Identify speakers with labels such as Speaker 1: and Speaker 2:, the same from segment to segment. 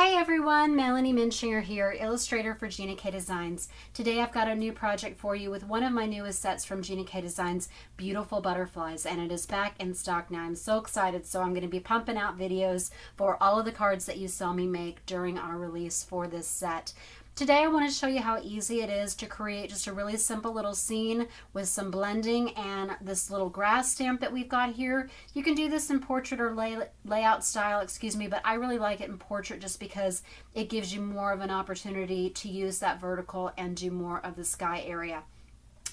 Speaker 1: Hi everyone, Melanie Minshinger here, illustrator for Gina K Designs. Today I've got a new project for you with one of my newest sets from Gina K Designs, Beautiful Butterflies, and it is back in stock now. I'm so excited, so I'm going to be pumping out videos for all of the cards that you saw me make during our release for this set. Today I want to show you how easy it is to create just a really simple little scene with some blending and this little grass stamp that we've got here. You can do this in portrait or layout style, but I really like it in portrait just because it gives you more of an opportunity to use that vertical and do more of the sky area.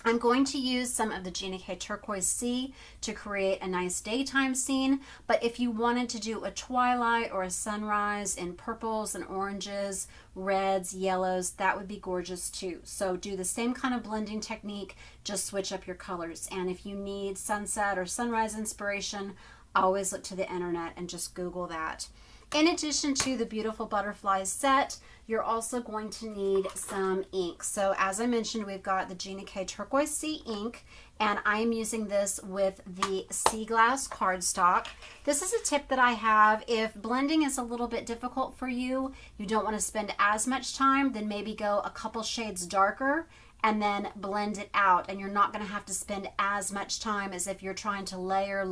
Speaker 1: I'm going to use some of the Gina K Turquoise C to create a nice daytime scene, but if you wanted to do a twilight or a sunrise in purples and oranges, reds, yellows, that would be gorgeous too. So do the same kind of blending technique, just switch up your colors. And if you need sunset or sunrise inspiration, always look to the internet and just Google that. In addition to the Beautiful Butterflies set, you're also going to need some ink. So as I mentioned, we've got the Gina K Turquoise C ink, and I am using this with the Sea Glass cardstock. This is a tip that I have. If blending is a little bit difficult for you, you don't want to spend as much time, then maybe go a couple shades darker and then blend it out, and you're not going to have to spend as much time as if you're trying to layer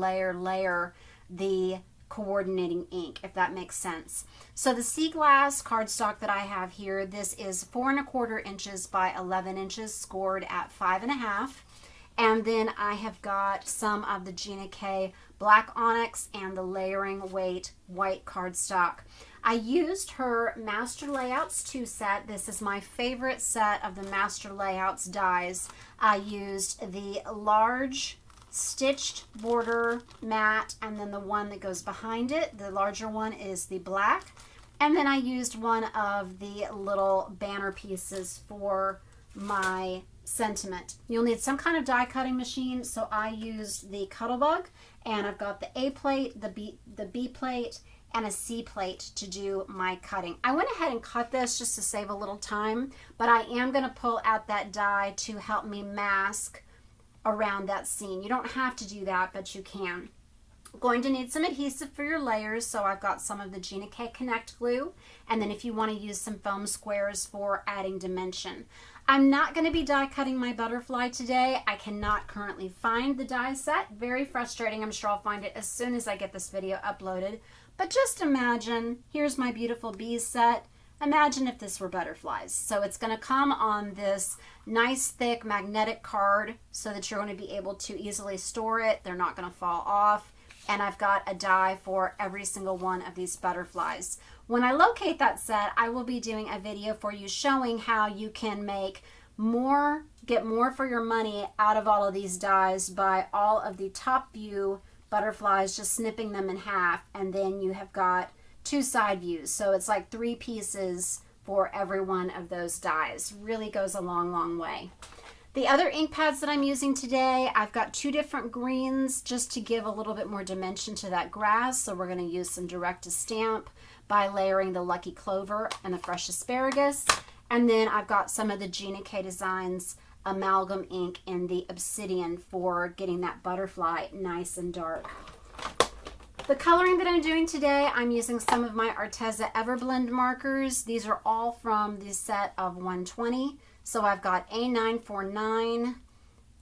Speaker 1: the coordinating ink, if that makes sense. So the Sea Glass cardstock that I have here, this is 4 1/4 inches by 11 inches, scored at 5 1/2. And then I have got some of the Gina K Black Onyx and the Layering Weight white cardstock. I used her Master Layouts 2 set. This is my favorite set of the Master Layouts dies. I used the large stitched border mat, and then the one that goes behind it, the larger one, is the black. And then I used one of the little banner pieces for my sentiment. You'll need some kind of die cutting machine, so I used the Cuttlebug, and I've got the A plate, the B plate, and a C plate to do my cutting. I went ahead and cut this just to save a little time, but I am going to pull out that die to help me mask around that scene. You don't have to do that, but you can. Going to need some adhesive for your layers, so I've got some of the Gina K Connect glue, and then if you want to use some foam squares for adding dimension. I'm not going to be die cutting my butterfly today. I cannot currently find the die set. Very frustrating. I'm sure I'll find it as soon as I get this video uploaded. But just imagine, here's my beautiful bees set. Imagine if this were butterflies. So it's going to come on this nice thick magnetic card so that you're going to be able to easily store it. They're not going to fall off. And I've got a die for every single one of these butterflies. When I locate that set, I will be doing a video for you showing how you can make more, get more for your money out of all of these dies by all of the top view butterflies, just snipping them in half, and then you have got 2 side views. So it's like 3 pieces for every one of those dies. Really goes a long way. The other ink pads that I'm using today, I've got 2 different greens just to give a little bit more dimension to that grass. So we're going to use some direct to stamp by layering the Lucky Clover and the Fresh Asparagus. And then I've got some of the Gina K Designs Amalgam ink in the Obsidian for getting that butterfly nice and dark. The coloring that I'm doing today, I'm using some of my Arteza Everblend markers. These are all from the set of 120. So I've got A949,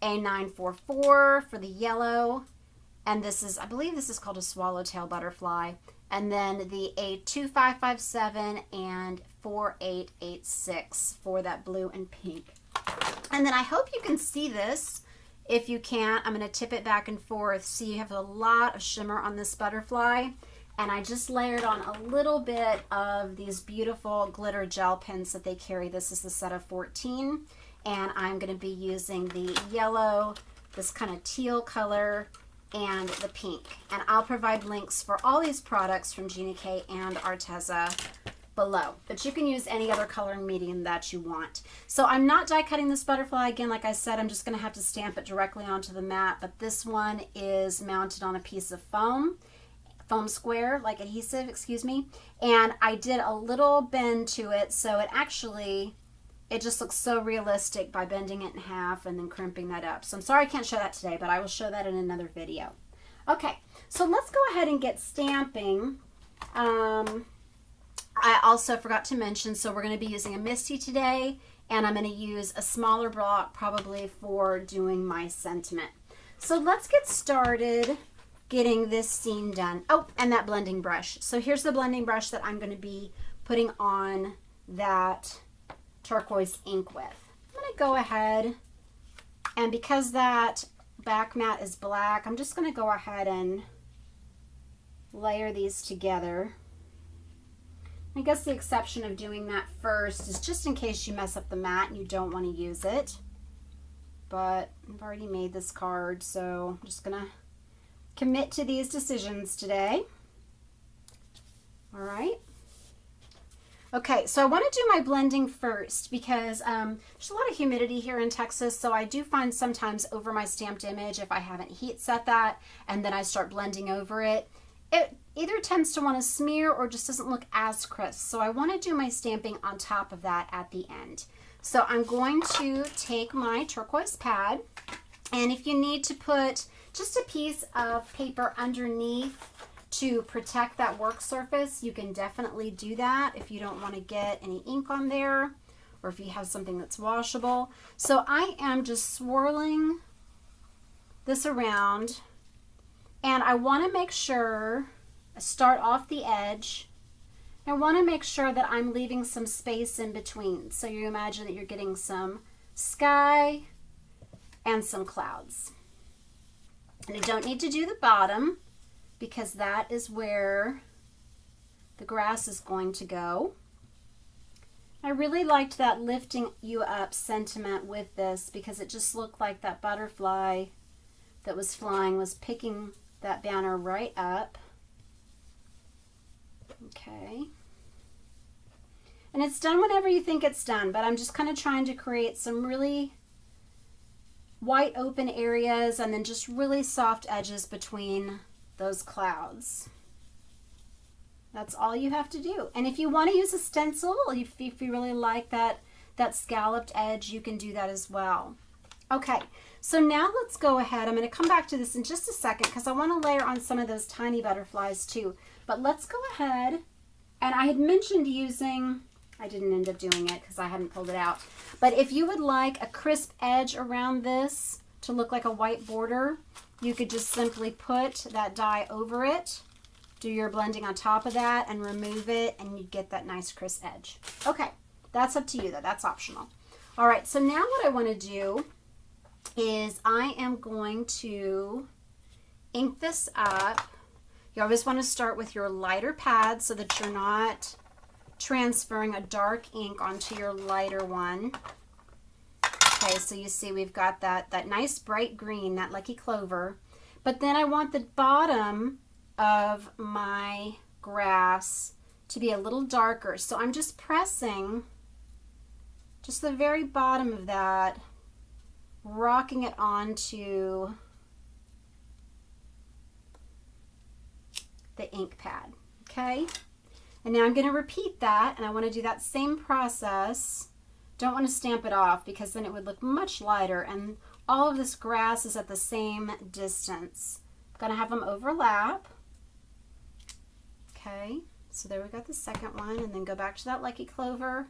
Speaker 1: A944 for the yellow, and this is, I believe this is called a swallowtail butterfly, and then the A2557 and 4886 for that blue and pink. And then I hope you can see this. If you can't, I'm going to tip it back and forth. See, you have a lot of shimmer on this butterfly. And I just layered on a little bit of these beautiful glitter gel pens that they carry. This is the set of 14. And I'm going to be using the yellow, this kind of teal color, and the pink. And I'll provide links for all these products from Gina K and Arteza below, but you can use any other coloring medium that you want. So I'm not die cutting this butterfly. Again, like I said, I'm just going to have to stamp it directly onto the mat, but this one is mounted on a piece of foam square, like adhesive, and I did a little bend to it, so it just looks so realistic by bending it in half and then crimping that up. So I'm sorry I can't show that today, but I will show that in another video. Okay, so let's go ahead and get stamping. I'll also forgot to mention, so we're going to be using a MISTI today, and I'm going to use a smaller block probably for doing my sentiment. So let's get started getting this scene done. Oh, and that blending brush. So here's the blending brush that I'm going to be putting on that turquoise ink with. I'm going to go ahead, and because that back mat is black, I'm just going to go ahead and layer these together. I guess the exception of doing that first is just in case you mess up the mat and you don't want to use it. But I've already made this card, so I'm just going to commit to these decisions today. All right. Okay, so I want to do my blending first because there's a lot of humidity here in Texas, so I do find sometimes over my stamped image, if I haven't heat set that and then I start blending over it, it either tends to want to smear or just doesn't look as crisp. So I want to do my stamping on top of that at the end. So I'm going to take my turquoise pad, and if you need to put just a piece of paper underneath to protect that work surface, you can definitely do that if you don't want to get any ink on there or if you have something that's washable. So I am just swirling this around, and I want to make sure I start off the edge. I want to make sure that I'm leaving some space in between. So you imagine that you're getting some sky and some clouds. And I don't need to do the bottom because that is where the grass is going to go. I really liked that lifting you up sentiment with this because it just looked like that butterfly that was flying was picking that banner right up. Okay. And it's done whenever you think it's done, but I'm just kind of trying to create some really white open areas and then just really soft edges between those clouds. That's all you have to do. And if you want to use a stencil, if you really like that scalloped edge, you can do that as well. Okay, so now let's go ahead. I'm going to come back to this in just a second because I want to layer on some of those tiny butterflies too. But let's go ahead, and I had mentioned using, I didn't end up doing it because I hadn't pulled it out. But if you would like a crisp edge around this to look like a white border, you could just simply put that die over it, do your blending on top of that, and remove it, and you'd get that nice crisp edge. Okay, that's up to you though. That's optional. All right, so now what I want to do is I am going to ink this up. You always want to start with your lighter pad so that you're not transferring a dark ink onto your lighter one. Okay, so you see we've got that nice bright green, that Lucky Clover. But then I want the bottom of my grass to be a little darker. So I'm just pressing just the very bottom of that, rocking it onto the ink pad. Okay? And now I'm going to repeat that, and I want to do that same process. Don't want to stamp it off because then it would look much lighter, and all of this grass is at the same distance. I'm going to have them overlap. Okay, so there we got the second one, and then go back to that Lucky Clover.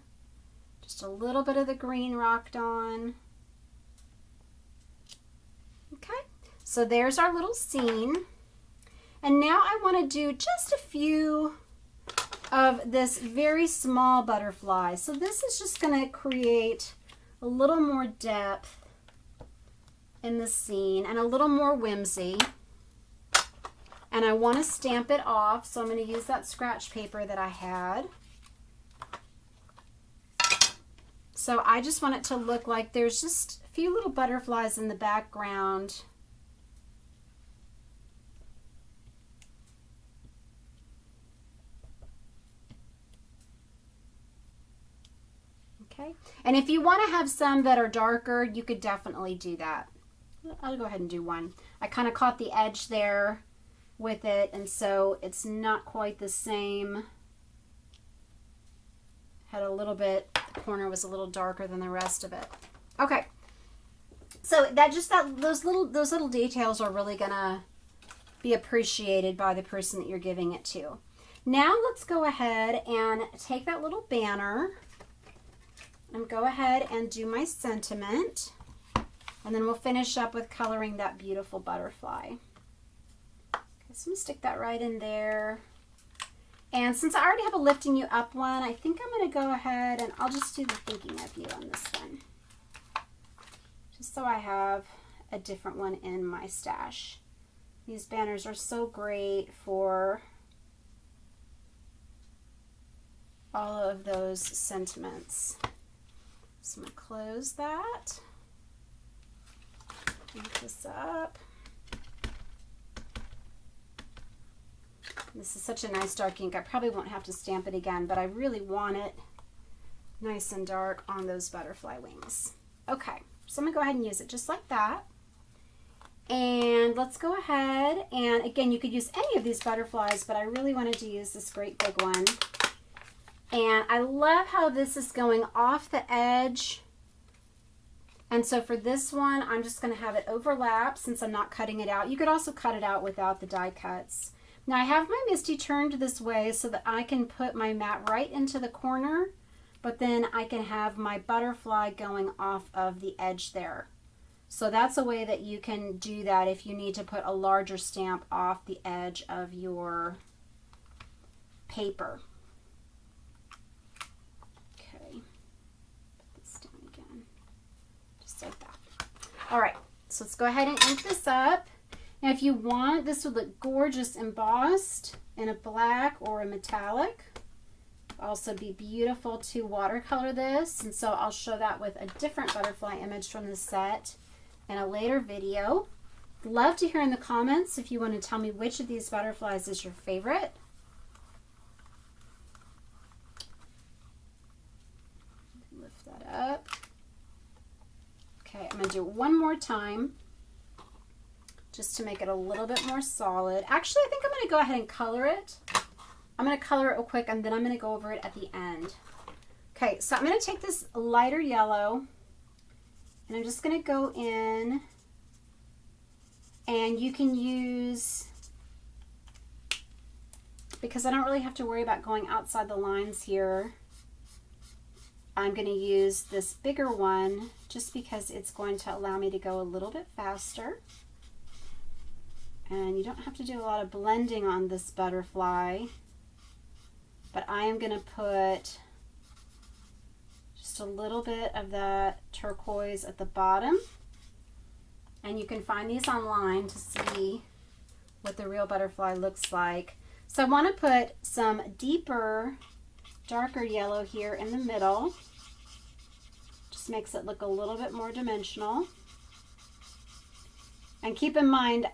Speaker 1: Just a little bit of the green rocked on. Okay, so there's our little scene. And now I want to do just a few of this very small butterfly. So this is just going to create a little more depth in the scene and a little more whimsy. And I want to stamp it off, so I'm going to use that scratch paper that I had. So I just want it to look like there's just a few little butterflies in the background. Okay, and if you want to have some that are darker, you could definitely do that. I'll go ahead and do one. I kind of caught the edge there with it, and so it's not quite the same. Had a little bit, the corner was a little darker than the rest of it. Okay, so those little details are really gonna be appreciated by the person that you're giving it to. Now let's go ahead and take that little banner and go ahead and do my sentiment. And then we'll finish up with coloring that beautiful butterfly. Okay, so I'm gonna stick that right in there. And since I already have a lifting you up one, I think I'm gonna go ahead and I'll just do the thinking of you on this one. Just so I have a different one in my stash. These banners are so great for all of those sentiments. So I'm gonna close that. Ink this up. This is such a nice dark ink. I probably won't have to stamp it again, but I really want it nice and dark on those butterfly wings. Okay, so I'm gonna go ahead and use it just like that. And let's go ahead and again, you could use any of these butterflies, but I really wanted to use this great big one. And I love how this is going off the edge. And so for this one, I'm just going to have it overlap since I'm not cutting it out. You could also cut it out without the die cuts. Now I have my MISTI turned this way so that I can put my mat right into the corner, but then I can have my butterfly going off of the edge there. So that's a way that you can do that if you need to put a larger stamp off the edge of your paper. Okay, put this down again, just like that. All right, so let's go ahead and ink this up. Now if you want, this would look gorgeous embossed in a black or a metallic. Also be beautiful to watercolor this, and so I'll show that with a different butterfly image from the set in a later video. Love to hear in the comments if you want to tell me which of these butterflies is your favorite. Lift that up. Okay, I'm going to do it one more time just to make it a little bit more solid. Actually, I think I'm going to go ahead and color it. I'm going to color it real quick and then I'm going to go over it at the end. Okay, so I'm going to take this lighter yellow and I'm just going to go in, and you can use, because I don't really have to worry about going outside the lines here, I'm going to use this bigger one just because it's going to allow me to go a little bit faster. And you don't have to do a lot of blending on this butterfly, but I am going to put just a little bit of that turquoise at the bottom. And you can find these online to see what the real butterfly looks like. So I want to put some deeper, darker yellow here in the middle. Just makes it look a little bit more dimensional. And keep in mind,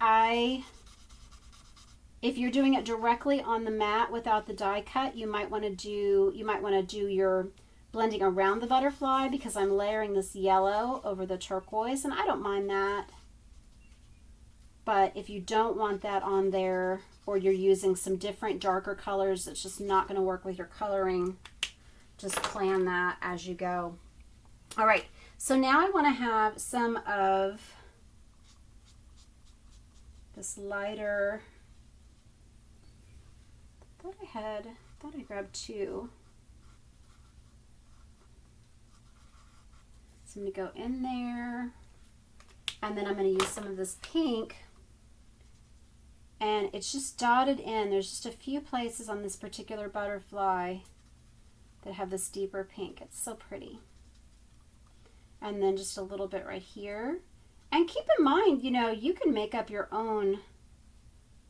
Speaker 1: if you're doing it directly on the mat without the die cut, you might want to do your blending around the butterfly, because I'm layering this yellow over the turquoise, and I don't mind that. But if you don't want that on there, or you're using some different darker colors that's just not going to work with your coloring, just plan that as you go. All right, so now I want to have some of this lighter, I thought I grabbed two. So I'm going to go in there, and then I'm going to use some of this pink, and it's just dotted in. There's just a few places on this particular butterfly that have this deeper pink. It's so pretty. And then just a little bit right here. And keep in mind, you know, you can make up your own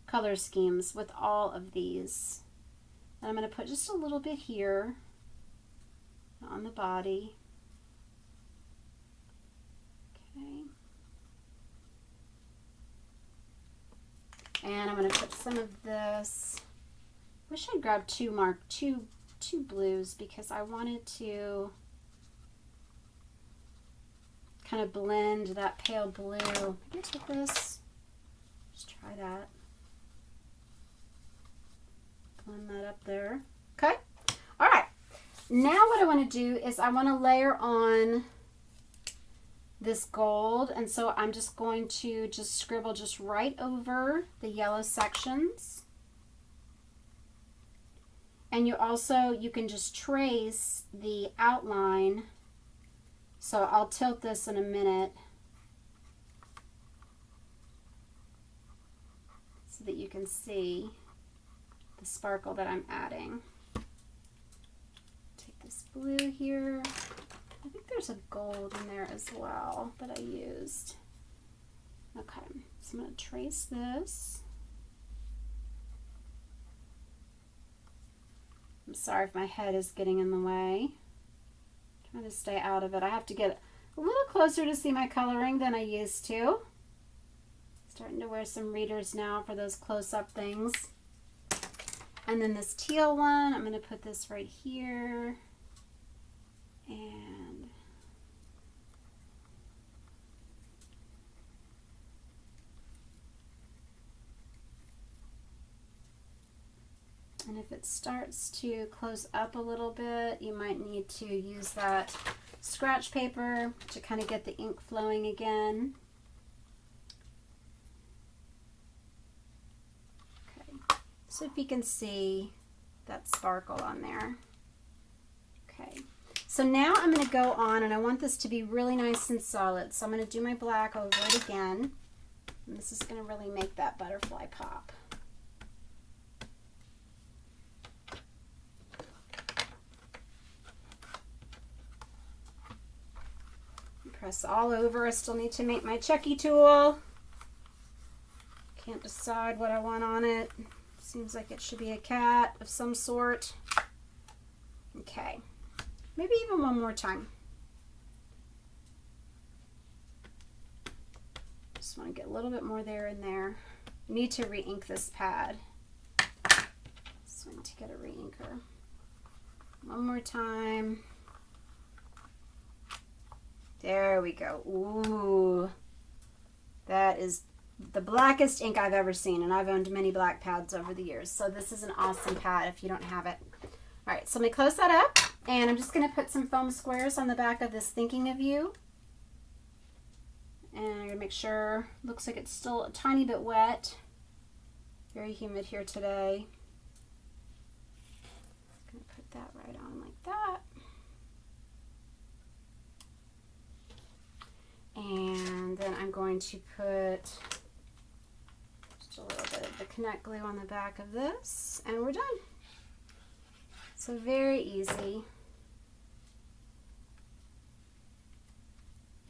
Speaker 1: color schemes with all of these. And I'm going to put just a little bit here on the body. Okay. And I'm going to put some of this. Wish I'd grabbed two blues, because I wanted to kind of blend that pale blue. Maybe take this. Just try that. Blend that up there. Okay. All right. Now what I want to do is I want to layer on this gold, and so I'm just going to just scribble just right over the yellow sections, And you can just trace the outline. So I'll tilt this in a minute so that you can see the sparkle that I'm adding. Take this blue here. I think there's a gold in there as well that I used. Okay, so I'm going to trace this. I'm sorry if my head is getting in the way. Trying to stay out of it. I have to get a little closer to see my coloring than I used to. Starting to wear some readers now for those close-up things. And then this teal one, I'm going to put this right here. And if it starts to close up a little bit, you might need to use that scratch paper to kind of get the ink flowing again. Okay, so if you can see that sparkle on there. Okay, so now I'm going to go on, and I want this to be really nice and solid. So I'm going to do my black over it again. And this is going to really make that butterfly pop. Press all over. I still need to make my Chucky tool. Can't decide what I want on it. Seems like it should be a cat of some sort. Okay, maybe even one more time. Just want to get a little bit more there and there. I need to re-ink this pad. So I need to get a re-inker. One more time. There we go. Ooh, that is the blackest ink I've ever seen, and I've owned many black pads over the years. So this is an awesome pad if you don't have it. All right, so let me close that up, and I'm just going to put some foam squares on the back of this Thinking of You. And I'm going to make sure, looks like it's still a tiny bit wet. Very humid here today. Just going to put that right on like that. And then I'm going to put just a little bit of the Connect glue on the back of this, and we're done. So very easy.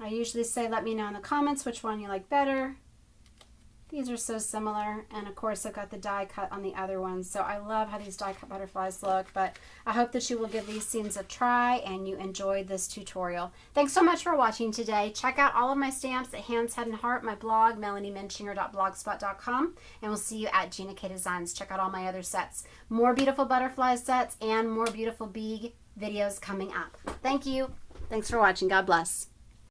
Speaker 1: I usually say let me know in the comments which one you like better. These are so similar, and of course I've got the die cut on the other ones, so I love how these die cut butterflies look, but I hope that you will give these scenes a try and you enjoyed this tutorial. Thanks so much for watching today. Check out all of my stamps at Hands, Head, and Heart, my blog, melaniemenschinger.blogspot.com, and we'll see you at Gina K Designs. Check out all my other sets. More beautiful butterfly sets and more beautiful bee videos coming up. Thank you. Thanks for watching. God bless.